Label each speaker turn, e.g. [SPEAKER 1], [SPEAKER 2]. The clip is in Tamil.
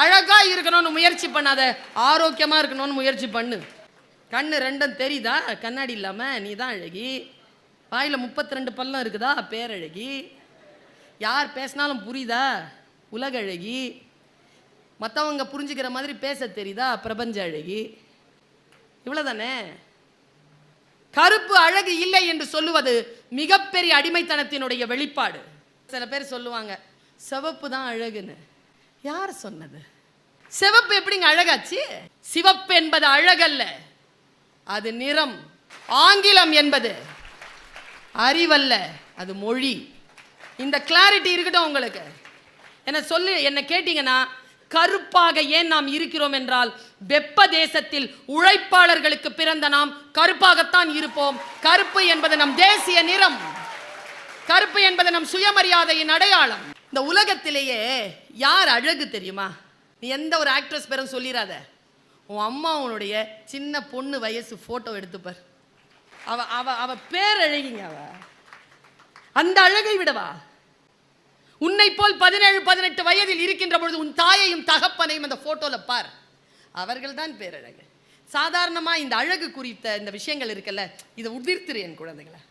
[SPEAKER 1] அழகா இருக்கணும்னு முயற்சி பண்ணாத, ஆரோக்கியமா இருக்கணும்னு முயற்சி பண்ணு. கண்ணு ரெண்டும் தெரியுதா? கண்ணாடி இல்லாம நீ தான் அழகி. வாயில 32 பல்லம் இருக்குதா? பேரழகி. யார் பேசினாலும் புரியுதா? உலக அழகி. மற்றவங்க புரிஞ்சுக்கிற மாதிரி பேச தெரியுதா? பிரபஞ்ச அழகி. இவ்வளவுதானே. கருப்பு அழகு இல்லை என்று சொல்லுவது மிகப்பெரிய அடிமைத்தனத்தினுடைய வெளிப்பாடு. சில பேர் சொல்லுவாங்க சிவப்பு தான் அழகுன்னு. யார் சொன்னது? சிவப்பு எப்படிங்க அழகாச்சு? சிவப்பு என்பது அழகல்ல, அது நிறம். ஆங்கிலம் என்பது அறிவல்ல, அது மொழி. இந்த கிளாரிட்டி இருக்கட்டும் உங்களுக்கு. என்ன கேட்டீங்கன்னா, கருப்பாக ஏன் நாம் இருக்கிறோம் என்றால், வெப்ப தேசத்தில் உழைப்பாளர்களுக்கு பிறந்த நாம் கருப்பாகத்தான் இருப்போம். கருப்பு என்பது நம் தேசிய நிறம். கருப்பு என்பது நம் சுயமரியாதையின் அடையாளம். இந்த உலகத்திலேயே யார் அழகு தெரியுமா? நீ எந்த ஒரு ஆக்ட்ரஸ் பேரும் சொல்லிடாத. உன் அம்மாவுடைய சின்ன பொண்ணு வயசு போட்டோ எடுத்துப்பார். அவ அவ அவ பேரழகிங்க. அவ அந்த அழகை விடவா? உன்னை போல் 17-18 வயதில் இருக்கின்ற பொழுது உன் தாயையும் தகப்பனையும் அந்த போட்டோல பார். அவர்கள் தான் பேரழகு. சாதாரணமா இந்த அழகு குறித்த இந்த விஷயங்கள் இருக்குல்ல, இதை உதிர்த்துரு என் குழந்தைகளை.